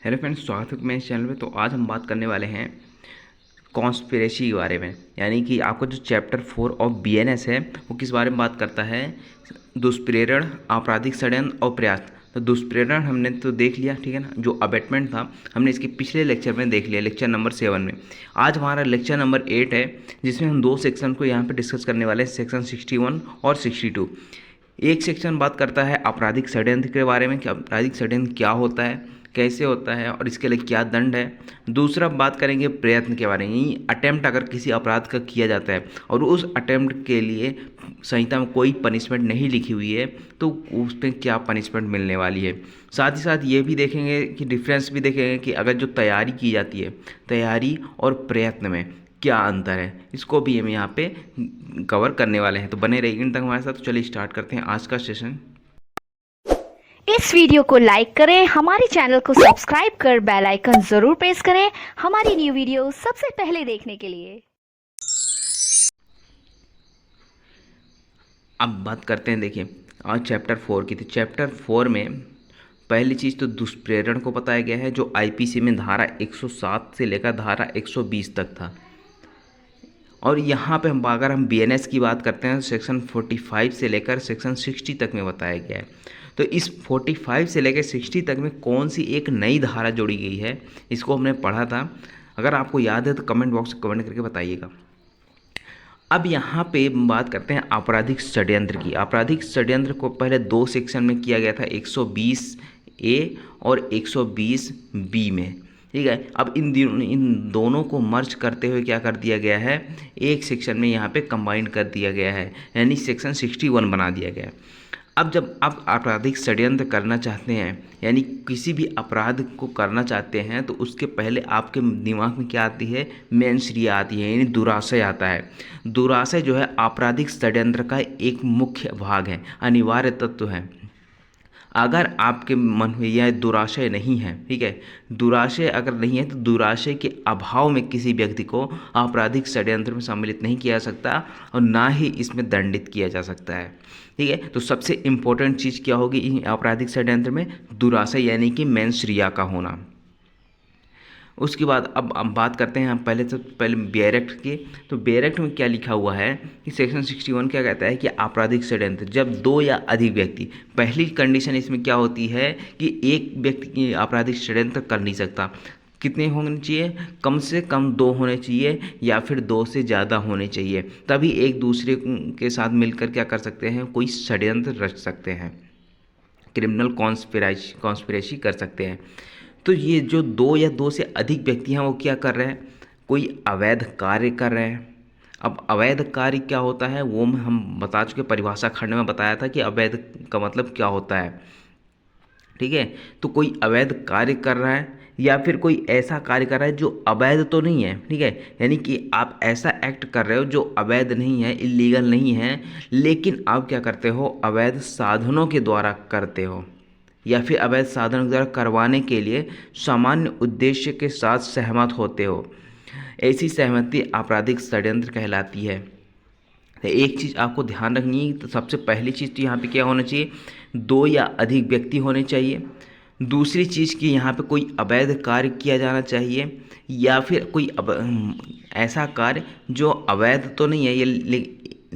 Hello friends, स्वागत है मेरे चैनल में। तो आज हम बात करने वाले हैं कॉन्स्पिरेसी के बारे में। यानी कि आपका जो चैप्टर 4 ऑफ बीएनएस है वो किस बारे में बात करता है? दुष्प्रेरण, आपराधिक षड्यंत्र और प्रयास। तो दुष्प्रेरण हमने तो देख लिया, ठीक है ना। जो अबेटमेंट था हमने इसके पिछले लेक्चर में देख लिया, लेक्चर नंबर 7 में। आज हमारा लेक्चर नंबर 8 है, जिसमें हम दो सेक्शन को यहाँ पे डिस्कस करने वाले हैं, सेक्शन 61 और 62। एक सेक्शन बात करता है आपराधिक षड्यंत्र के बारे में कि आपराधिक षड्यंत्र क्या होता है, कैसे होता है और इसके लिए क्या दंड है। दूसरा बात करेंगे प्रयत्न के बारे में, यानी अटेम्प्ट अगर किसी अपराध का किया जाता है और उस अटेम्प्ट के लिए संहिता में कोई पनिशमेंट नहीं लिखी हुई है तो उस पर क्या पनिशमेंट मिलने वाली है। साथ ही साथ ये भी देखेंगे कि डिफरेंस भी देखेंगे कि अगर जो तैयारी की जाती है, तैयारी और प्रयत्न में क्या अंतर है, इसको भी हम यहाँ पे कवर करने वाले हैं। तो बने रहिए इन तक हमारे साथ। तो चलिए स्टार्ट करते हैं आज का सेशन। इस वीडियो को लाइक करें, हमारे चैनल को सब्सक्राइब कर बेल आइकन जरूर प्रेस करें हमारी न्यू वीडियो सबसे पहले देखने के लिए। अब बात करते हैं, देखिए आज चैप्टर 4 की थी। चैप्टर 4 में पहली चीज़ तो दुष्प्रेरण को बताया गया है, जो आईपीसी में धारा 107 से लेकर धारा 120 तक था। और यहाँ पे हम अगर हम बीएनएस की बात करते हैं, सेक्शन 45 से लेकर सेक्शन 60 तक में बताया गया है। तो इस 45 से लेकर 60 तक में कौन सी एक नई धारा जोड़ी गई है, इसको हमने पढ़ा था। अगर आपको याद है तो कमेंट बॉक्स में कमेंट करके बताइएगा। अब यहाँ पे बात करते हैं आपराधिक षड्यंत्र की। आपराधिक षड्यंत्र को पहले दो सेक्शन में किया गया था, 120 ए और 120 बी में, ठीक है। अब इन दोनों को मर्ज करते हुए क्या कर दिया गया है, एक सेक्शन में यहाँ पे कंबाइन कर दिया गया है, यानी सेक्शन 61 बना दिया गया है। अब जब आप आपराधिक षड्यंत्र करना चाहते हैं, यानी किसी भी अपराध को करना चाहते हैं, तो उसके पहले आपके दिमाग में क्या आती है, मेंसरिया आती है, यानी दुराशय आता है। दुराशय जो है आपराधिक षड्यंत्र का एक मुख्य भाग है, अनिवार्य तत्व है। अगर आपके मन में यह दुराशय नहीं है, ठीक है, दुराशय अगर नहीं है तो दुराशय के अभाव में किसी व्यक्ति को आपराधिक षड्यंत्र में सम्मिलित नहीं किया जा सकता और ना ही इसमें दंडित किया जा सकता है, ठीक है। तो सबसे इम्पोर्टेंट चीज़ क्या होगी आपराधिक षड्यंत्र में? दुराशय, यानी कि मेंस रिया का होना। उसके बाद अब हम बात करते हैं, हम पहले बेयर एक्ट की। तो बेयर एक्ट में क्या लिखा हुआ है कि सेक्शन 61 क्या कहता है कि आपराधिक षड्यंत्र जब दो या अधिक व्यक्ति, पहली कंडीशन इसमें क्या होती है कि एक व्यक्ति आपराधिक षड्यंत्र कर नहीं सकता। कितने होने चाहिए? कम से कम दो होने चाहिए या फिर दो से ज़्यादा होने चाहिए, तभी एक दूसरे के साथ मिलकर क्या कर सकते हैं, कोई षड्यंत्र रच सकते हैं, क्रिमिनल कॉन्स्पिरेसी कर सकते हैं। तो ये जो दो या दो से अधिक व्यक्ति हैं वो क्या कर रहे हैं, कोई अवैध कार्य कर रहे हैं। अब अवैध कार्य क्या होता है वो हम बता चुके, परिभाषा खंड में बताया था कि अवैध का मतलब क्या होता है, ठीक है। तो कोई अवैध कार्य कर रहा है या फिर कोई ऐसा कार्य कर रहा है जो अवैध तो नहीं है, ठीक है, यानी कि आप ऐसा एक्ट कर रहे हो जो अवैध नहीं है, इलीगल नहीं है, लेकिन आप क्या करते हो, अवैध साधनों के द्वारा करते हो या फिर अवैध साधनों के द्वारा करवाने के लिए सामान्य उद्देश्य के साथ सहमत होते हो। ऐसी सहमति आपराधिक षड्यंत्र कहलाती है। तो एक चीज़ आपको ध्यान रखनी है, तो सबसे पहली चीज़ तो यहाँ पे क्या होना चाहिए, दो या अधिक व्यक्ति होने चाहिए। दूसरी चीज़ कि यहाँ पे कोई अवैध कार्य किया जाना चाहिए या फिर कोई ऐसा कार्य जो अवैध तो नहीं है, ये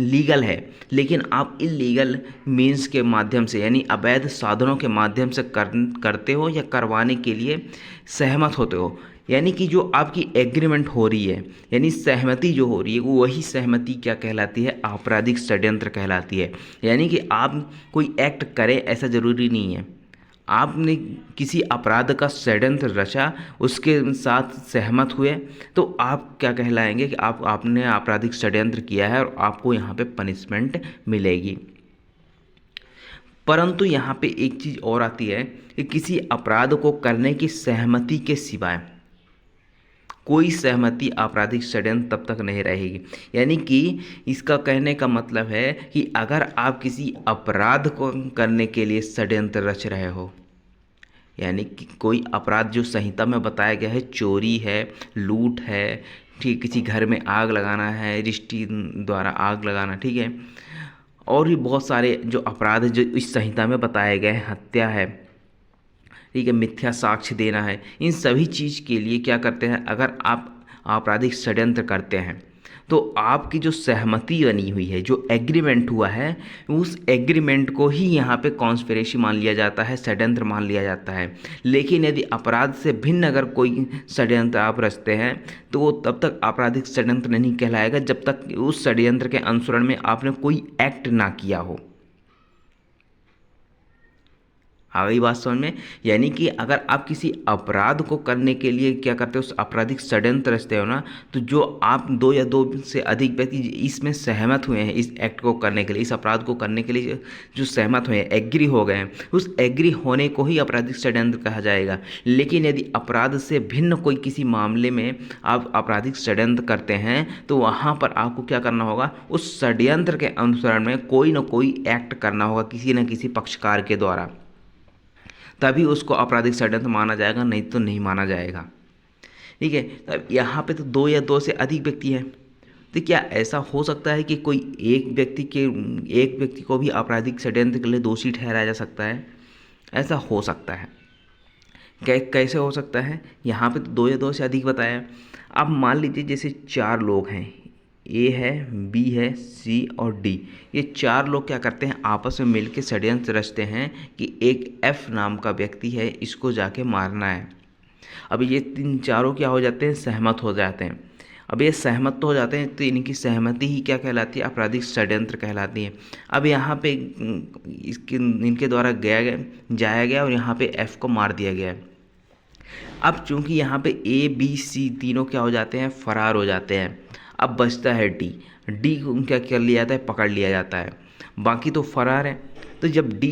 लीगल है, लेकिन आप इलीगल मीन्स के माध्यम से, यानी अवैध साधनों के माध्यम से करते हो या करवाने के लिए सहमत होते हो। यानी कि जो आपकी एग्रीमेंट हो रही है, यानी सहमति जो हो रही है, वो वही सहमति क्या कहलाती है, आपराधिक षड्यंत्र कहलाती है। यानी कि आप कोई एक्ट करें ऐसा ज़रूरी नहीं है, आपने किसी अपराध का षड्यंत्र रचा, उसके साथ सहमत हुए, तो आप क्या कहलाएंगे कि आपने आपराधिक षड्यंत्र किया है और आपको यहाँ पे पनिशमेंट मिलेगी। परंतु यहाँ पे एक चीज़ और आती है कि किसी अपराध को करने की सहमति के सिवाय कोई सहमति आपराधिक षड्यंत्र तब तक नहीं रहेगी। यानी कि इसका कहने का मतलब है कि अगर आप किसी अपराध को करने के लिए षड्यंत्र रच रहे हो, यानी कि कोई अपराध जो संहिता में बताया गया है, चोरी है, लूट है, ठीक, किसी घर में आग लगाना है, रिश्ती द्वारा आग लगाना, ठीक है, और भी बहुत सारे जो अपराध जो इस संहिता में बताए गए हैं, हत्या है, ठीक है, मिथ्या साक्ष्य देना है, इन सभी चीज़ के लिए क्या करते हैं, अगर आप आपराधिक षड्यंत्र करते हैं तो आपकी जो सहमति बनी हुई है, जो एग्रीमेंट हुआ है, उस एग्रीमेंट को ही यहाँ पे कॉन्स्पिरेसी मान लिया जाता है, षड्यंत्र मान लिया जाता है। लेकिन यदि अपराध से भिन्न अगर कोई षड्यंत्र आप रचते हैं तो वो तब तक आपराधिक षड्यंत्र नहीं कहलाएगा जब तक उस षड्यंत्र के अनुसरण में आपने कोई एक्ट ना किया हो। आ गई बात समझ में? यानी कि अगर आप किसी अपराध को करने के लिए क्या करते हो, उस आपराधिक षड्यंत्र रचते हो ना, तो जो आप दो या दो से अधिक व्यक्ति इसमें सहमत हुए हैं, इस एक्ट को करने के लिए, इस अपराध को करने के लिए जो सहमत हुए हैं, एग्री हो गए हैं, उस एग्री होने को ही आपराधिक षड्यंत्र कहा जाएगा। लेकिन यदि अपराध से भिन्न कोई किसी मामले में आप आपराधिक षड्यंत्र करते हैं तो वहाँ पर आपको क्या करना होगा, उस षड्यंत्र के अनुसरण में कोई ना कोई एक्ट करना होगा किसी न किसी पक्षकार के द्वारा, तभी उसको आपराधिक षड्यंत्र माना जाएगा, नहीं तो नहीं माना जाएगा। ठीक है, अब यहाँ पे तो दो या दो से अधिक व्यक्ति हैं, तो क्या ऐसा हो सकता है कि कोई एक व्यक्ति को भी आपराधिक षड्यंत्र के लिए दोषी ठहराया जा सकता है? ऐसा हो सकता है। कैसे हो सकता है? यहाँ पे तो दो या दो से अधिक बताया। अब मान लीजिए जैसे 4 लोग हैं, ए है, बी है, सी और डी। ये 4 लोग क्या करते हैं, आपस में मिलकर षड्यंत्र रचते हैं कि एक एफ नाम का व्यक्ति है, इसको जाके मारना है। अब ये 3 क्या हो जाते हैं, सहमत हो जाते हैं। अब ये सहमत तो हो जाते हैं तो इनकी सहमति ही क्या कहलाती है, आपराधिक षड्यंत्र कहलाती है। अब यहाँ पे इनके द्वारा जाया गया और यहाँ पे एफ को मार दिया गया। अब चूंकि यहाँ पे ए बी सी तीनों क्या हो जाते हैं, फरार हो जाते हैं। अब बचता है डी को क्या कर लिया जाता है, पकड़ लिया जाता है, बाकी तो फरार है। तो जब डी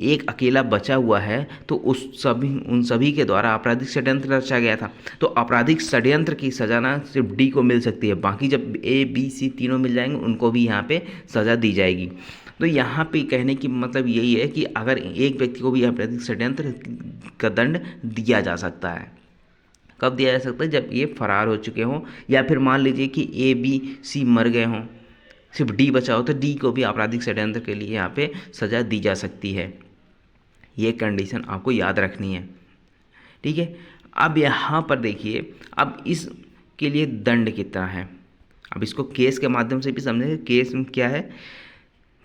एक अकेला बचा हुआ है तो उन सभी के द्वारा आपराधिक षड्यंत्र रचा गया था, तो आपराधिक षड्यंत्र की सज़ा ना सिर्फ डी को मिल सकती है, बाकी जब ए बी सी तीनों मिल जाएंगे उनको भी यहाँ पे सज़ा दी जाएगी। तो यहाँ पे कहने की मतलब यही है कि अगर एक व्यक्ति को भी आपराधिक षड्यंत्र का दंड दिया जा सकता है। कब दिया जा सकता है? जब ये फरार हो चुके हों, या फिर मान लीजिए कि ए बी सी मर गए हों, सिर्फ डी बचा हो, तो डी को भी आपराधिक षड्यंत्र के लिए यहाँ पे सज़ा दी जा सकती है। ये कंडीशन आपको याद रखनी है। ठीक है, अब यहाँ पर देखिए, अब इसके लिए दंड कितना है, अब इसको केस के माध्यम से भी समझेंगे। केस क्या है,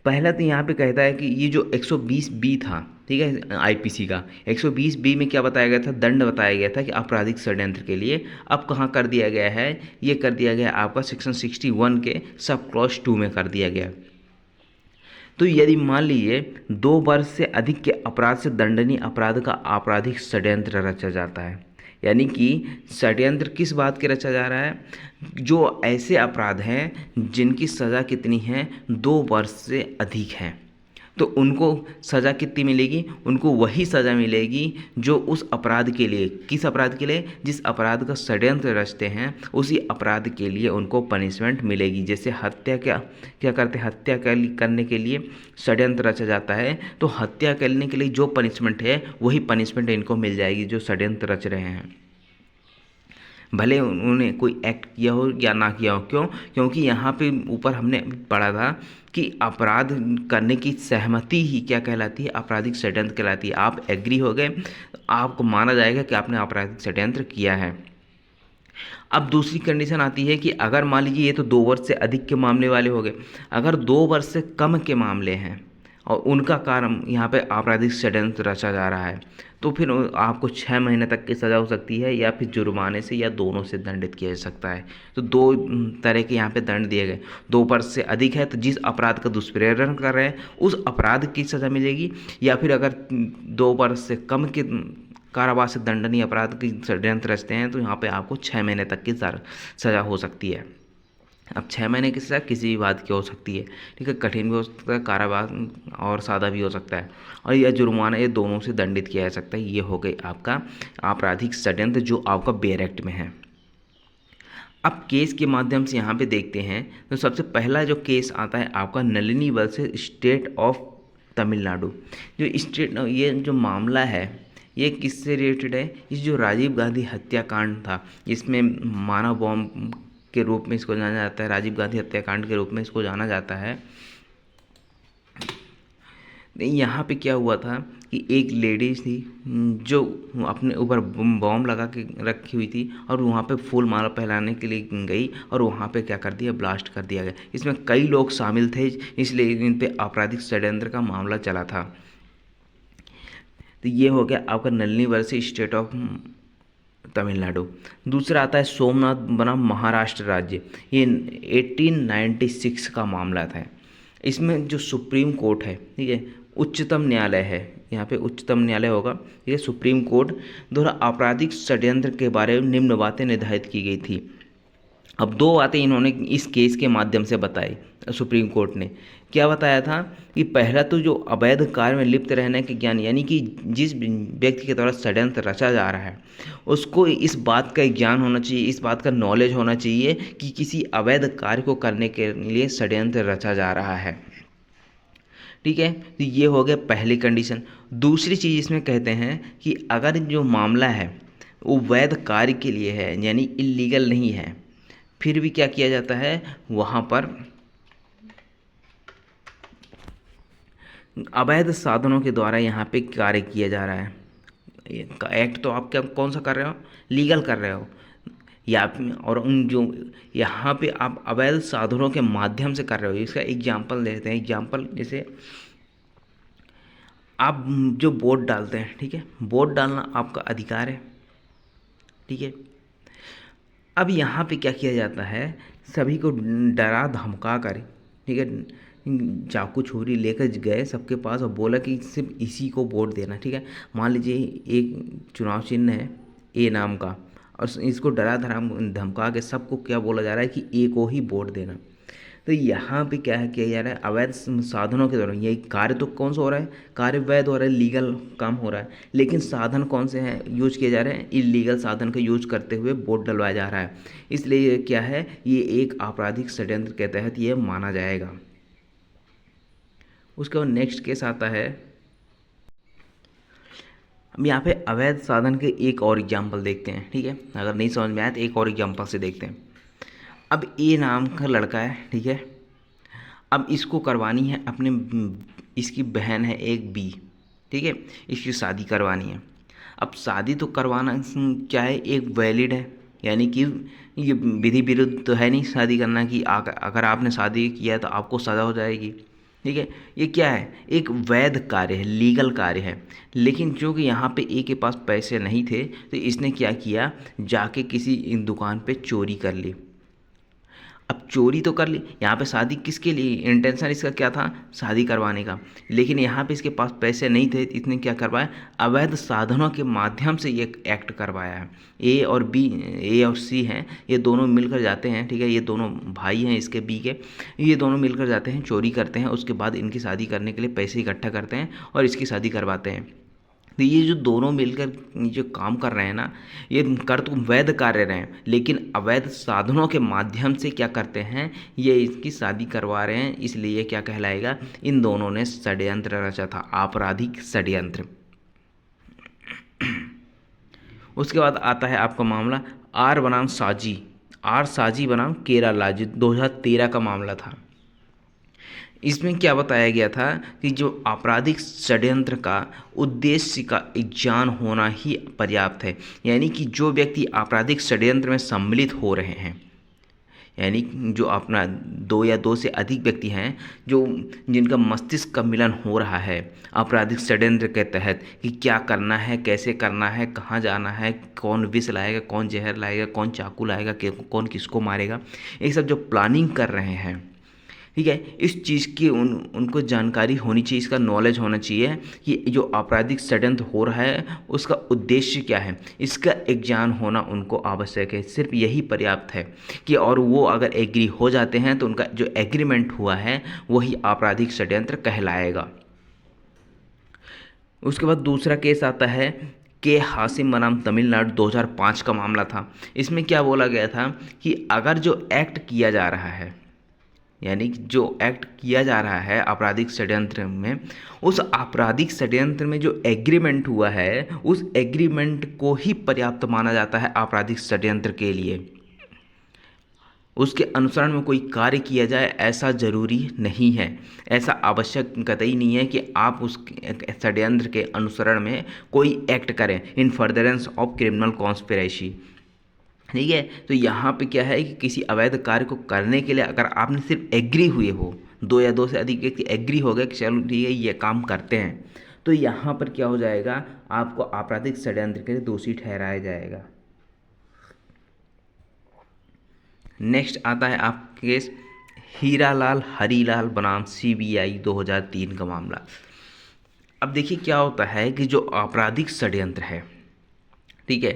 पहला तो यहाँ पे कहता है कि ये जो 120B था, ठीक है, आईपीसी का 120B में क्या बताया गया था, दंड बताया गया था कि आपराधिक षड्यंत्र के लिए। अब कहाँ कर दिया गया है, ये कर दिया गया आपका सेक्शन 61 के सब क्लॉज 2 में कर दिया गया। तो यदि मान लीजिए 2 वर्ष से अधिक के अपराध से दंडनीय अपराध का आपराधिक षड्यंत्र रचा जाता है, यानी कि षड्यंत्र किस बात के रचा जा रहा है, जो ऐसे अपराध हैं जिनकी सज़ा कितनी है, 2 वर्ष से अधिक है, तो उनको सज़ा कितनी मिलेगी, उनको वही सज़ा मिलेगी जो उस अपराध के लिए, किस अपराध के लिए, जिस अपराध का षड्यंत्र रचते हैं उसी अपराध के लिए उनको पनिशमेंट मिलेगी। जैसे हत्या क्या करते हैं, हत्या करने के लिए षड्यंत्र रचा जाता है, तो हत्या करने के लिए जो पनिशमेंट है वही पनिशमेंट इनको मिल जाएगी जो षड्यंत्र रच रहे हैं, भले उन्होंने कोई एक्ट किया हो या ना किया हो। क्यों? क्योंकि यहाँ पे ऊपर हमने पढ़ा था कि अपराध करने की सहमति ही क्या कहलाती है, आपराधिक षड्यंत्र कहलाती है। आप एग्री हो गए, आपको माना जाएगा कि आपने आपराधिक षड्यंत्र किया है। अब दूसरी कंडीशन आती है कि अगर मान लीजिए ये तो 2 वर्ष से अधिक के मामले वाले हो गए, अगर 2 वर्ष से कम के मामले हैं और उनका कारण यहाँ पे आपराधिक षड्यंत्र रचा जा रहा है, तो फिर आपको 6 महीने तक की सज़ा हो सकती है, या फिर जुर्माने से, या दोनों से दंडित किया जा सकता है। तो 2 तरह के यहाँ पे दंड दिए गए। 2 वर्ष से अधिक है तो जिस अपराध का दुष्प्रेरण कर रहे हैं उस अपराध की सज़ा मिलेगी, या फिर अगर 2 वर्ष से कम के कारावास से दंडनीय अपराध की षड्यंत्र रचते हैं तो यहाँ पे आपको 6 महीने तक की सज़ा हो सकती है। अब 6 महीने की सज़ा किसी भी बात की हो सकती है, ठीक है, कठिन भी हो सकता है, कारावास और सादा भी हो सकता है, और यह जुर्माना, ये दोनों से दंडित किया जा सकता है। ये हो गई आपका आपराधिक षड्यंत्र जो आपका बेयर एक्ट में है। अब केस के माध्यम से यहाँ पे देखते हैं तो सबसे पहला जो केस आता है आपका Nalini versus state of Tamil Nadu. ये जो मामला है ये किससे रिलेटेड है, इस जो राजीव गांधी हत्याकांड था, इसमें मानव बॉम्ब के रूप में इसको जाना जाता है, राजीव गांधी हत्याकांड के रूप में इसको जाना जाता है। यहाँ पे क्या हुआ था कि कि एक लेडीज थी जो अपने ऊपर बॉम्ब लगा के रखी हुई थी और वहाँ पे फूल माला पहनाने के लिए गई और वहाँ पे क्या कर दिया, ब्लास्ट कर दिया गया। इसमें कई लोग शामिल थे, इसलिए इन पे आपराधिक षड्यंत्र का मामला चला था। तो ये हो गया आपका Nalini versus state of Tamil Nadu. दूसरा आता है सोमनाथ बनाम महाराष्ट्र राज्य। ये 1896 का मामला था। इसमें जो सुप्रीम कोर्ट है, ठीक है, उच्चतम न्यायालय है, यहाँ पे उच्चतम न्यायालय होगा, ठीक है, सुप्रीम कोर्ट द्वारा आपराधिक षड्यंत्र के बारे में निम्न बातें निर्धारित की गई थी। अब दो बातें इन्होंने इस केस के माध्यम से बताई। सुप्रीम कोर्ट ने क्या बताया था कि पहला तो जो अवैध कार्य में लिप्त रहने के ज्ञान, यानी कि जिस व्यक्ति के द्वारा षड्यंत्र रचा जा रहा है उसको इस बात का ज्ञान होना चाहिए, इस बात का नॉलेज होना चाहिए कि किसी अवैध कार्य को करने के लिए षड्यंत्र रचा जा रहा है। ठीक है, तो ये हो गया पहली कंडीशन। दूसरी चीज़ इसमें कहते हैं कि अगर जो मामला है वो वैध कार्य के लिए है, यानी इलीगल नहीं है, फिर भी क्या किया जाता है, वहाँ पर अवैध साधनों के द्वारा यहाँ पे कार्य किया जा रहा है। एक्ट तो आप क्या कौन सा कर रहे हो, लीगल कर रहे हो, या और उन जो यहाँ पे आप अवैध साधनों के माध्यम से कर रहे हो। इसका एग्जाम्पल देते हैं। एग्जाम्पल जैसे आप जो वोट डालते हैं, ठीक है, वोट डालना आपका अधिकार है, ठीक है। अब यहाँ पे क्या किया जाता है, सभी को डरा धमका कर, ठीक है, चाकू छुरी लेकर गए सबके पास और बोला कि सिर्फ इसी को वोट देना, ठीक है। मान लीजिए एक चुनाव चिन्ह है ए नाम का और इसको डरा धमका के सबको क्या बोला जा रहा है कि ए को ही वोट देना। तो यहाँ पे क्या है किया जा रहा है, अवैध साधनों के दौरान, यही कार्य तो कौन सा हो रहा है, कार्य वैध हो रहा है, लीगल काम हो रहा है, लेकिन साधन कौन से हैं यूज किए जा रहे हैं, इलीगल साधन का यूज करते हुए वोट डलवाया जा रहा है। इसलिए ये क्या है, ये एक आपराधिक षड्यंत्र के तहत ये माना जाएगा। उसके बाद नेक्स्ट केस आता है। अब यहाँ पे अवैध साधन के एक और एग्जाम्पल देखते हैं, ठीक है, अगर नहीं समझ में आया तो एक और एग्जाम्पल से देखते हैं। अब ए नाम का लड़का है, ठीक है, अब इसको करवानी है अपने, इसकी बहन है एक बी, ठीक है, इसकी शादी करवानी है। अब शादी तो करवाना क्या है, एक वैलिड है, यानी कि ये विधि विरुद्ध तो है नहीं शादी करना कि अगर आपने शादी किया तो आपको सज़ा हो जाएगी, ठीक है। ये क्या है, एक वैध कार्य है, लीगल कार्य है। लेकिन चूँकि यहाँ पे ए के पास पैसे नहीं थे तो इसने क्या किया, जाके किसी दुकान पे चोरी कर ली। अब चोरी तो कर ली, यहाँ पे शादी किसके लिए, इंटेंशन इसका क्या था, शादी करवाने का, लेकिन यहाँ पे इसके पास पैसे नहीं थे, इसने क्या करवाया, अवैध साधनों के माध्यम से ये एक्ट करवाया है। ए और सी हैं, ये दोनों मिलकर जाते हैं, ठीक है, ये दोनों भाई हैं इसके बी के, ये दोनों मिलकर जाते हैं, चोरी करते हैं, उसके बाद इनकी शादी करने के लिए पैसे इकट्ठा करते हैं और इसकी शादी करवाते हैं। तो ये जो दोनों मिलकर जो काम कर रहे हैं ना, ये कर तो वैध कार्य रहे हैं, लेकिन अवैध साधनों के माध्यम से क्या करते हैं, ये इसकी शादी करवा रहे हैं। इसलिए क्या कहलाएगा, इन दोनों ने षड्यंत्र रचा था, आपराधिक षड्यंत्र। उसके बाद आता है आपका मामला आर बनाम साजी बनाम केरला, जो 2013 का मामला था। इसमें क्या बताया गया था कि जो आपराधिक षड्यंत्र का उद्देश्य का ज्ञान होना ही पर्याप्त है, यानी कि जो व्यक्ति आपराधिक षड्यंत्र में सम्मिलित हो रहे हैं, यानी जो अपना दो या दो से अधिक व्यक्ति हैं जो जिनका मस्तिष्क का मिलन हो रहा है आपराधिक षड्यंत्र के तहत कि क्या करना है, कैसे करना है, कहाँ जाना है, कौन विष लाएगा, कौन जहर लाएगा, कौन चाकू लाएगा, कौन किसको मारेगा, ये सब जो प्लानिंग कर रहे हैं, ठीक है, इस चीज़ की उनको जानकारी होनी चाहिए, इसका नॉलेज होना चाहिए कि जो आपराधिक षड्यंत्र हो रहा है उसका उद्देश्य क्या है, इसका एक ज्ञान होना उनको आवश्यक है। सिर्फ यही पर्याप्त है कि और वो अगर एग्री हो जाते हैं तो उनका जो एग्रीमेंट हुआ है वही आपराधिक षड्यंत्र कहलाएगा। उसके बाद दूसरा केस आता है के हासिम बनाम तमिलनाडु, 2005 का मामला था। इसमें क्या बोला गया था कि अगर जो एक्ट किया जा रहा है, यानी जो एक्ट किया जा रहा है आपराधिक षड्यंत्र में, उस आपराधिक षड्यंत्र में जो एग्रीमेंट हुआ है उस एग्रीमेंट को ही पर्याप्त माना जाता है आपराधिक षड्यंत्र के लिए। उसके अनुसरण में कोई कार्य किया जाए ऐसा जरूरी नहीं है। ऐसा आवश्यक कतई नहीं है कि आप उस षड्यंत्र के अनुसरण में कोई एक्ट करें इन फर्दरेंस ऑफ क्रिमिनल कॉन्स्पिरेसी। ठीक है, तो यहाँ पे क्या है कि किसी अवैध कार्य को करने के लिए अगर आपने सिर्फ एग्री हुए हो, दो या दो से अधिक व्यक्ति एग्री हो गए कि चलो ठीक है ये काम करते हैं, तो यहाँ पर क्या हो जाएगा, आपको आपराधिक षड्यंत्र के लिए दोषी ठहराया जाएगा। नेक्स्ट आता है आपके केस हीरालाल हरीलाल बनाम CBI 2003 का मामला। अब देखिए क्या होता है कि जो आपराधिक षड्यंत्र है, ठीक है,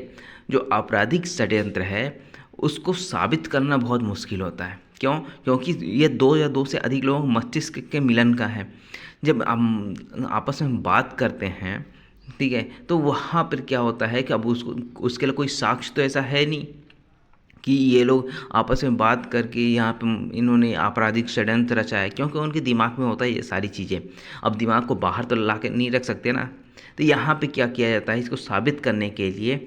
जो आपराधिक षड्यंत्र है उसको साबित करना बहुत मुश्किल होता है। क्यों? क्योंकि ये दो या दो से अधिक लोगों के मस्तिष्क के मिलन का है। जब हम आपस में बात करते हैं, ठीक है, तो वहाँ पर क्या होता है कि अब उसके लिए कोई साक्ष्य तो ऐसा है नहीं कि ये लोग आपस में बात करके यहाँ पे इन्होंने आपराधिक षड्यंत्र रचा है, क्योंकि उनके दिमाग में होता है ये सारी चीज़ें। अब दिमाग को बाहर तो ला के नहीं रख सकते ना, तो यहाँ पे क्या किया जाता है, इसको साबित करने के लिए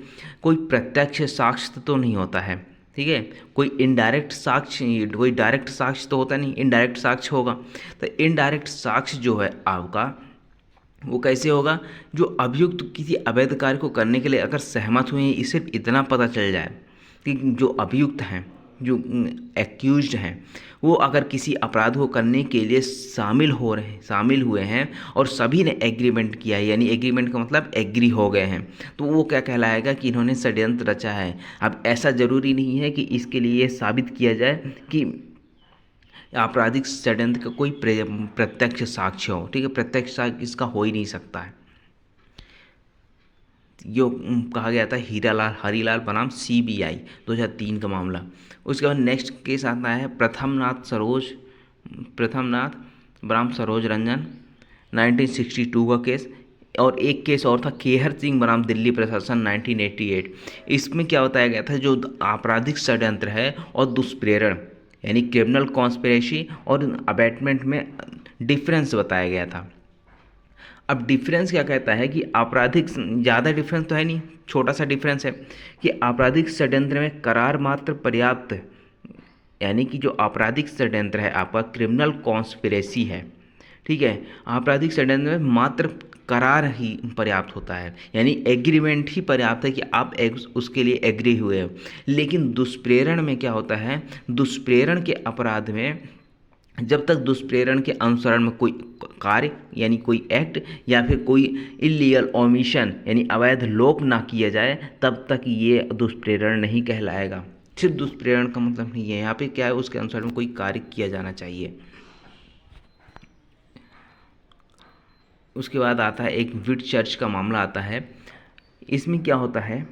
कोई प्रत्यक्ष साक्ष्य तो नहीं होता है, ठीक है, कोई इनडायरेक्ट साक्ष्य, कोई डायरेक्ट साक्ष्य तो होता नहीं, इनडायरेक्ट साक्ष्य होगा। तो इनडायरेक्ट साक्ष्य जो है आपका वो कैसे होगा, जो अभियुक्त किसी अवैध कार्य को करने के लिए अगर सहमत हुए हैं, सिर्फ इतना पता चल जाए कि जो अभियुक्त हैं, जो एक्यूज्ड हैं, वो अगर किसी अपराध को करने के लिए शामिल हुए हैं और सभी ने एग्रीमेंट किया है, यानी एग्रीमेंट का मतलब एग्री हो गए हैं, तो वो क्या कहलाएगा कि इन्होंने षड्यंत्र रचा है। अब ऐसा ज़रूरी नहीं है कि इसके लिए ये साबित किया जाए कि आपराधिक षड्यंत्र का कोई प्रत्यक्ष साक्ष्य हो, ठीक है, प्रत्यक्ष साक्ष्य इसका हो ही नहीं सकता है। यो कहा गया था हीरालाल हरीलाल बनाम CBI 2003 का मामला। उसके बाद नेक्स्ट केस आता है प्रथमनाथ बनाम सरोज रंजन 1962 का केस, और एक केस और था केहर सिंह बनाम दिल्ली प्रशासन 1988। इसमें क्या बताया गया था, जो आपराधिक षड्यंत्र है और दुष्प्रेरण यानी क्रिमिनल कॉन्स्पिरेसी और अबैटमेंट में डिफरेंस बताया गया था। अब डिफरेंस क्या कहता है कि आपराधिक, ज़्यादा डिफरेंस तो है नहीं, छोटा सा डिफरेंस है कि आपराधिक षड्यंत्र में करार मात्र पर्याप्त, यानी कि जो आपराधिक षड्यंत्र है आपका क्रिमिनल कॉन्स्पिरेसी है, ठीक है, आपराधिक षड्यंत्र में मात्र करार ही पर्याप्त होता है, यानी एग्रीमेंट ही पर्याप्त है कि आप उसके लिए एग्री हुए हो। लेकिन दुष्प्रेरण में क्या होता है, दुष्प्रेरण के अपराध में जब तक दुष्प्रेरण के अनुसरण में कोई कार्य यानी कोई एक्ट या फिर कोई इलीगल ओमिशन यानी अवैध लोप ना किया जाए, तब तक ये दुष्प्रेरण नहीं कहलाएगा। सिर्फ दुष्प्रेरण का मतलब नहीं है, यहाँ पे क्या है, उसके अनुसार में कोई कार्य किया जाना चाहिए। उसके बाद आता है एक व्हिटचर्च का मामला आता है। इसमें क्या होता है,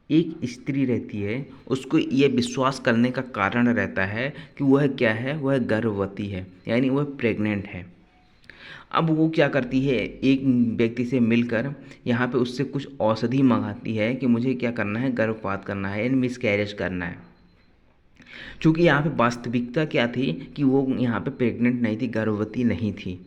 एक स्त्री रहती है, उसको ये विश्वास करने का कारण रहता है कि वह क्या है, वह गर्भवती है, यानी वह प्रेग्नेंट है। अब वो क्या करती है, एक व्यक्ति से मिलकर यहाँ पे उससे कुछ औषधि मंगाती है कि मुझे क्या करना है, गर्भपात करना है, यानी मिसकैरेज करना है। चूँकि यहाँ पे वास्तविकता क्या थी कि वो यहाँ पे प्रेग्नेंट नहीं थी, गर्भवती नहीं थी,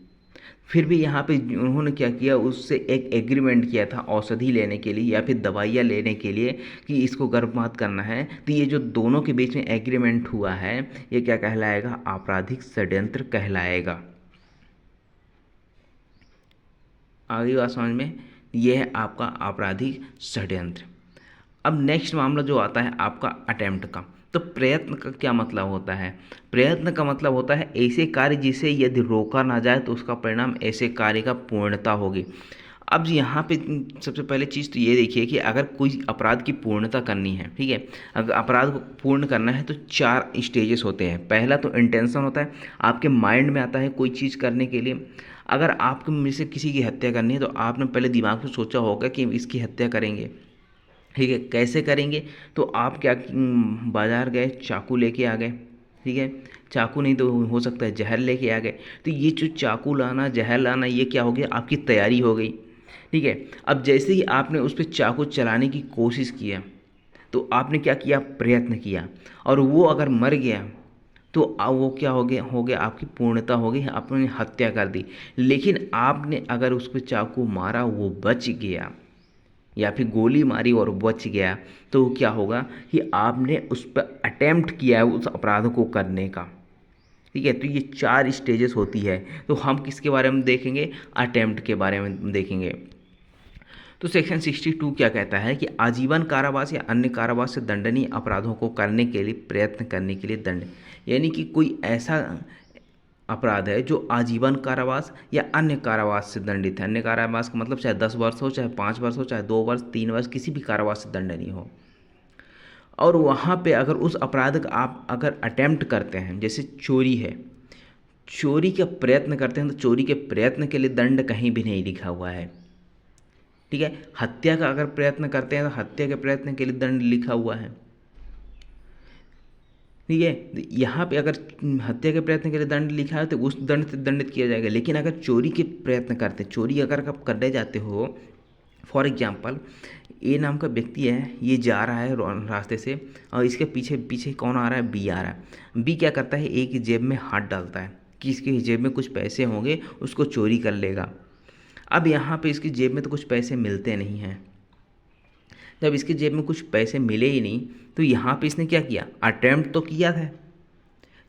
फिर भी यहाँ पे उन्होंने क्या किया, उससे एक एग्रीमेंट किया था औषधि लेने के लिए या फिर दवाइयाँ लेने के लिए कि इसको गर्भपात करना है। तो ये जो दोनों के बीच में एग्रीमेंट हुआ है, ये क्या कहलाएगा, आपराधिक षड्यंत्र कहलाएगा। आगे बात समझ में, ये है आपका आपराधिक षड्यंत्र। अब नेक्स्ट मामला जो आता है आपका अटेम्प्ट का। तो प्रयत्न का क्या मतलब होता है, प्रयत्न का मतलब होता है ऐसे कार्य जिसे यदि रोका ना जाए तो उसका परिणाम ऐसे कार्य का पूर्णता होगी। अब यहाँ पे सबसे पहले चीज़ तो ये देखिए कि अगर कोई अपराध की पूर्णता करनी है, ठीक है, अगर अपराध को पूर्ण करना है तो 4 स्टेजेस होते हैं। पहला तो इंटेंशन होता है, आपके माइंड में आता है कोई चीज़ करने के लिए। अगर आपको में से किसी की हत्या करनी है तो आपने पहले दिमाग में सोचा होगा कि इसकी हत्या करेंगे, ठीक है, कैसे करेंगे, तो आप क्या बाज़ार गए, चाकू लेके आ गए, ठीक है, चाकू नहीं तो हो सकता है जहर लेके आ गए। तो ये जो चाकू लाना, जहर लाना, ये क्या हो गया, आपकी तैयारी हो गई, ठीक है। अब जैसे ही आपने उस पर चाकू चलाने की कोशिश किया तो आपने क्या किया, प्रयत्न किया, और वो अगर मर गया तो वो क्या हो गया आपकी पूर्णता हो गई, आपने हत्या कर दी। लेकिन आपने अगर उस पर चाकू मारा, वो बच गया, या फिर गोली मारी और बच गया, तो क्या होगा कि आपने उस पर अटेम्प्ट किया है उस अपराध को करने का। ठीक है, तो ये 4 स्टेजेस होती है। तो हम किसके बारे में देखेंगे? अटेम्प्ट के बारे में देखेंगे। तो सेक्शन 62 क्या कहता है कि आजीवन कारावास या अन्य कारावास से दंडनीय अपराधों को करने के लिए प्रयत्न करने के लिए दंड, यानी कि कोई ऐसा अपराध है जो आजीवन कारावास या अन्य कारावास से दंडित है। अन्य कारावास का मतलब चाहे 10 वर्ष हो, चाहे 5 वर्ष हो, चाहे 2 वर्ष, 3 वर्ष, किसी भी कारावास से दंडनीय हो। और वहाँ पे अगर उस अपराध का आप अगर अटेम्प्ट करते हैं, जैसे चोरी है, चोरी का प्रयत्न करते हैं, तो चोरी के प्रयत्न के लिए दंड कहीं भी नहीं लिखा हुआ है। ठीक है, हत्या का अगर प्रयत्न करते हैं तो हत्या के प्रयत्न के लिए दंड लिखा हुआ है। ठीक है, यहाँ पे अगर हत्या के प्रयत्न के लिए दंड लिखा है तो उस दंड से दंडित किया जाएगा। लेकिन अगर चोरी के प्रयत्न करते, चोरी अगर आप करने जाते हो, फॉर एग्जाम्पल ए नाम का व्यक्ति है, ये जा रहा है रास्ते से और इसके पीछे पीछे कौन आ रहा है? बी आ रहा है। बी क्या करता है? ए की जेब में हाथ डालता है कि इसके जेब में कुछ पैसे होंगे, उसको चोरी कर लेगा। अब यहाँ पे इसकी जेब में तो कुछ पैसे मिलते नहीं हैं। जब इसकी जेब में कुछ पैसे मिले ही नहीं, तो यहाँ पे इसने क्या किया? अटेम्प्ट तो किया था।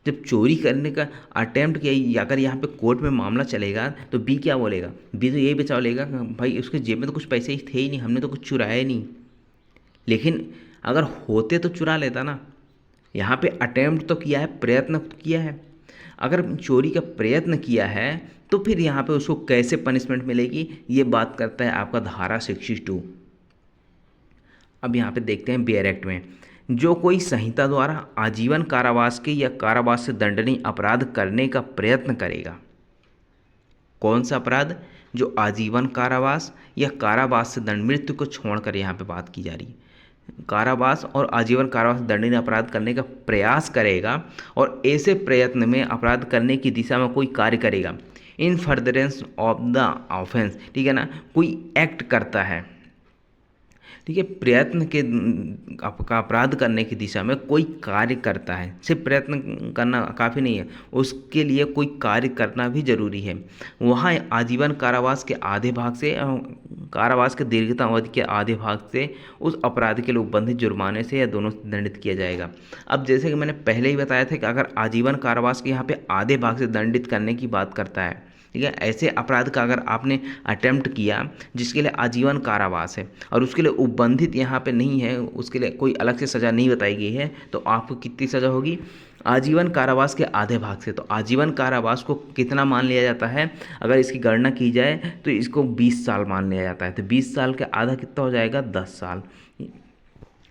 जब चोरी करने का अटेम्प्ट किया, अगर यहाँ पे कोर्ट में मामला चलेगा तो बी क्या बोलेगा? बी तो यही बचाव लेगा, भाई उसके जेब में तो कुछ पैसे ही थे ही नहीं, हमने तो कुछ चुराया ही नहीं। लेकिन अगर होते तो चुरा लेता ना। यहाँ पे अटेम्प्ट तो किया है, प्रयत्न तो किया है। अगर चोरी का प्रयत्न किया है तो फिर यहाँ पे उसको कैसे पनिशमेंट मिलेगी, ये बात करता है आपका धारा 62। अब यहाँ पे देखते हैं बेयर एक्ट में, जो कोई संहिता द्वारा आजीवन कारावास के या कारावास से दंडनीय अपराध करने का प्रयत्न करेगा। कौन सा अपराध? जो आजीवन कारावास या कारावास से दंड, मृत्यु को छोड़कर यहाँ पे बात की जा रही है। कारावास और आजीवन कारावास दंडनीय अपराध करने का प्रयास करेगा और ऐसे प्रयत्न में अपराध करने की दिशा में कोई कार्य करेगा, इन फर्दरेंस ऑफ द ऑफेंस। ठीक है ना, कोई एक्ट करता है। ठीक है, प्रयत्न के आपका अपराध करने की दिशा में कोई कार्य करता है। सिर्फ प्रयत्न करना काफ़ी नहीं है, उसके लिए कोई कार्य करना भी जरूरी है। वहाँ आजीवन कारावास के आधे भाग से, कारावास के दीर्घतम अवधि के आधे भाग से उस अपराध के लिए उपबंधित जुर्माने से या दोनों से दंडित किया जाएगा। अब जैसे कि मैंने पहले ही बताया था कि अगर आजीवन कारावास के यहाँ पे आधे भाग से दंडित करने की बात करता है, ठीक है, ऐसे अपराध का अगर आपने अटेम्प्ट किया जिसके लिए आजीवन कारावास है और उसके लिए उपबंधित यहाँ पे नहीं है, उसके लिए कोई अलग से सज़ा नहीं बताई गई है, तो आपको कितनी सज़ा होगी? आजीवन कारावास के आधे भाग से। तो आजीवन कारावास को कितना मान लिया जाता है? अगर इसकी गणना की जाए तो इसको 20 साल मान लिया जाता है। तो 20 साल के आधा कितना हो जाएगा? 10 साल।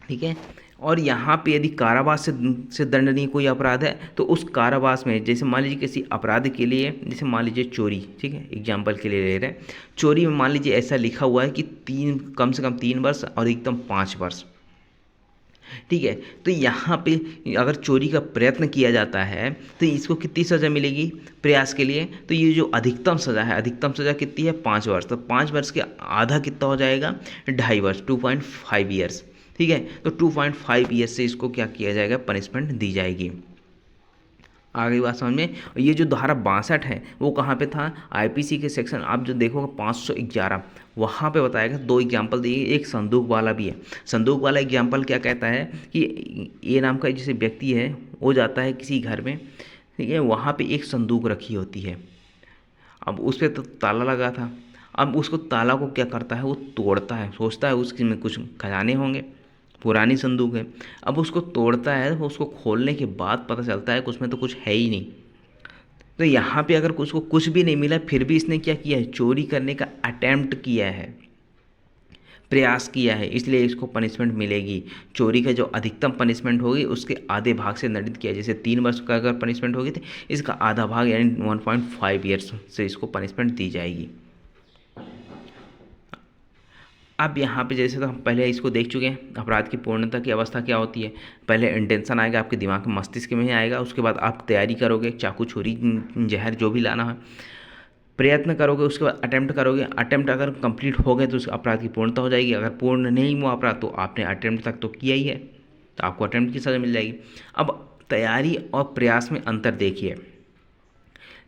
ठीक है, और यहाँ पे यदि कारावास से दंडनीय कोई अपराध है तो उस कारावास में, जैसे मान लीजिए किसी अपराध के लिए, जैसे मान लीजिए चोरी, ठीक है, एग्जाम्पल के लिए ले रहे हैं, चोरी में मान लीजिए ऐसा लिखा हुआ है कि कम से कम 3 वर्ष और एकदम 5 वर्ष। ठीक है, तो यहाँ पे अगर चोरी का प्रयत्न किया जाता है तो इसको कितनी सज़ा मिलेगी प्रयास के लिए? तो ये जो अधिकतम सज़ा है, अधिकतम सज़ा कितनी है? 5 वर्ष। तो 5 वर्ष के आधा कितना हो जाएगा? 2.5 वर्ष, 2.5 ईयर्स। ठीक है, तो 2.5 ईयर्स से इसको क्या किया जाएगा? पनिशमेंट दी जाएगी। आगे बात समझ में। ये जो धारा 62 है वो कहाँ पे था? आईपीसी के सेक्शन आप जो देखोगे 511, वहाँ पे बताएगा। 2 एग्जाम्पल दिए, एक संदूक वाला भी है। संदूक वाला एग्जाम्पल क्या कहता है कि ये नाम का जैसे व्यक्ति है, वो जाता है किसी घर में, ठीक है, वहाँ पे एक संदूक रखी होती है। अब उस पर तो ताला लगा था। अब उसको ताला को क्या करता है? वो तोड़ता है, सोचता है उसमें कुछ खजाने होंगे, पुरानी संदूक है। अब उसको तोड़ता है, उसको खोलने के बाद पता चलता है कि उसमें तो कुछ है ही नहीं। तो यहाँ पे अगर उसको कुछ भी नहीं मिला फिर भी इसने क्या किया है? चोरी करने का अटेम्प्ट किया है, प्रयास किया है, इसलिए इसको पनिशमेंट मिलेगी। चोरी का जो अधिकतम पनिशमेंट होगी उसके आधे भाग से दंडित किया। जैसे 3 वर्ष का अगर पनिशमेंट होगी तो इसका आधा भाग यानी 1.5 ईयर्स से इसको पनिशमेंट दी जाएगी। अब यहाँ पे जैसे तो हम पहले इसको देख चुके हैं, अपराध की पूर्णता की अवस्था क्या होती है। पहले इंटेंशन आएगा, आपके दिमाग में, मस्तिष्क में ही आएगा। उसके बाद आप तैयारी करोगे, चाकू, छुरी, जहर जो भी लाना है, प्रयत्न करोगे, उसके बाद अटेम्प्ट करोगे। अटेम्प्ट अगर कंप्लीट हो गए तो उस अपराध की पूर्णता हो जाएगी। अगर पूर्ण नहीं हुआ अपराध तो आपने अटेम्प्ट तक तो किया ही है, तो आपको अटेम्प्ट की सज़ा मिल जाएगी। अब तैयारी और प्रयास में अंतर देखिए।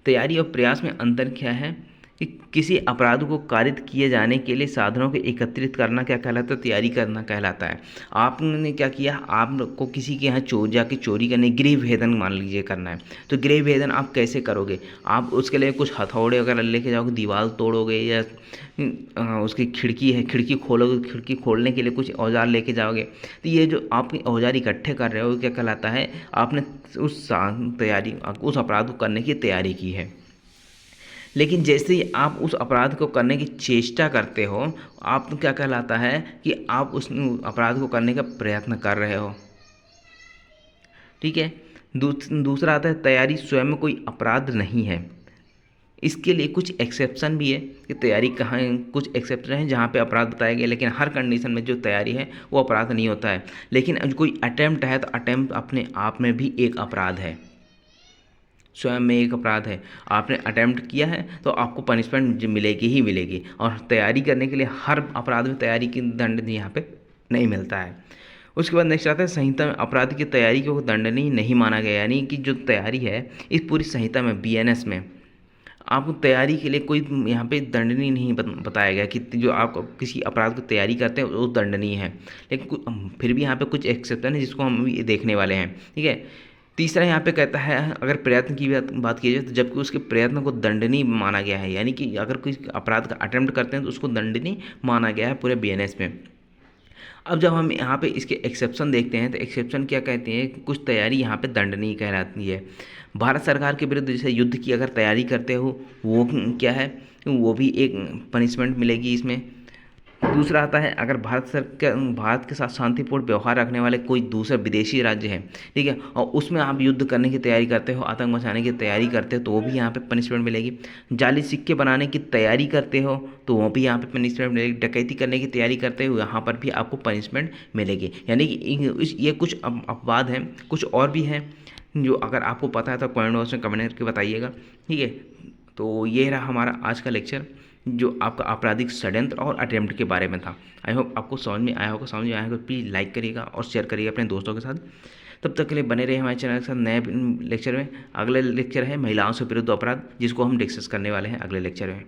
तैयारी और प्रयास में अंतर क्या है कि किसी अपराध को कारित किए जाने के लिए साधनों को एकत्रित करना क्या कहलाता है? तैयारी करना कहलाता है। आपने क्या किया, आपको किसी के यहाँ जाके चोरी करने, गृह भेदन मान लीजिए करना है, तो गृह भेदन आप कैसे करोगे? आप उसके लिए कुछ हथौड़े वगैरह लेके जाओगे, दीवार तोड़ोगे, या उसकी खिड़की है, खिड़की खोलोगे, खिड़की खोलने के लिए कुछ औजार लेके जाओगे। तो ये जो आप औजार इकट्ठे कर रहे हो क्या कहलाता है? आपने उस अपराध को करने की तैयारी की है। लेकिन जैसे ही आप उस अपराध को करने की चेष्टा करते हो, आप क्या कहलाता है कि आप उस अपराध को करने का प्रयत्न कर रहे हो। ठीक है। दूसरा आता है तैयारी स्वयं में कोई अपराध नहीं है। इसके लिए कुछ एक्सेप्शन भी है कि तैयारी कहाँ, कुछ एक्सेप्शन है जहाँ पे अपराध बताया गया, लेकिन हर कंडीशन में जो तैयारी है वो अपराध नहीं होता है। लेकिन कोई अटेम्प्ट है तो अटेम्प्ट अपने आप में भी एक अपराध है, स्वयं में एक अपराध है। आपने अटेम्प्ट किया है तो आपको पनिशमेंट मिलेगी ही मिलेगी, और तैयारी करने के लिए हर अपराध में तैयारी की दंड यहाँ पे नहीं मिलता है। उसके बाद नेक्स्ट आता है संहिता में अपराध की तैयारी को दंडनीय नहीं माना गया, यानी कि जो तैयारी है इस पूरी संहिता में BNS में आपको तैयारी के लिए कोई यहाँ पे दंडनीय नहीं बताया गया कि जो आप किसी अपराध की तैयारी करते हैं वो दंडनीय है। लेकिन फिर भी यहाँ पे कुछ एक्सेप्शन है जिसको हम भी देखने वाले हैं। ठीक है। तीसरा यहाँ पे कहता है अगर प्रयत्न की बात की जाए तो जबकि उसके प्रयत्न को दंडनीय माना गया है, यानी कि अगर कोई अपराध का अटेम्प्ट करते हैं तो उसको दंडनीय माना गया है पूरे BNS में। अब जब हम यहाँ पे इसके एक्सेप्शन देखते हैं तो एक्सेप्शन क्या कहते हैं, कुछ तैयारी यहाँ पे दंडनीय कहलाती है। भारत सरकार के विरुद्ध जैसे युद्ध की अगर तैयारी करते हो वो क्या है, वो भी एक पनिशमेंट मिलेगी इसमें। दूसरा आता है अगर भारत के साथ शांतिपूर्ण व्यवहार रखने वाले कोई दूसरा विदेशी राज्य है, ठीक है, और उसमें आप युद्ध करने की तैयारी करते हो, आतंक मचाने की तैयारी करते हो, तो वो भी यहाँ पे पनिशमेंट मिलेगी। जाली सिक्के बनाने की तैयारी करते हो तो वो भी यहाँ पे पनिशमेंट मिलेगी। डकैती करने की तैयारी करते हो यहाँ पर भी आपको पनिशमेंट मिलेगी। यानी कि ये कुछ अपवाद हैं, कुछ और भी हैं जो अगर आपको पता है तो कमेंट बॉक्स में कमेंट करके बताइएगा। ठीक है। तो ये रहा हमारा आज का लेक्चर जो आपका आपराधिक षड्यंत्र और अटेम्प्ट के बारे में था। आई होप आपको समझ में आया होगा। प्लीज़ लाइक करिएगा और शेयर करिएगा अपने दोस्तों के साथ। तब तक के लिए बने रहिए हमारे चैनल के साथ। नए लेक्चर में अगले लेक्चर है महिलाओं से विरुद्ध अपराध, जिसको हम डिस्कस करने वाले हैं अगले लेक्चर में।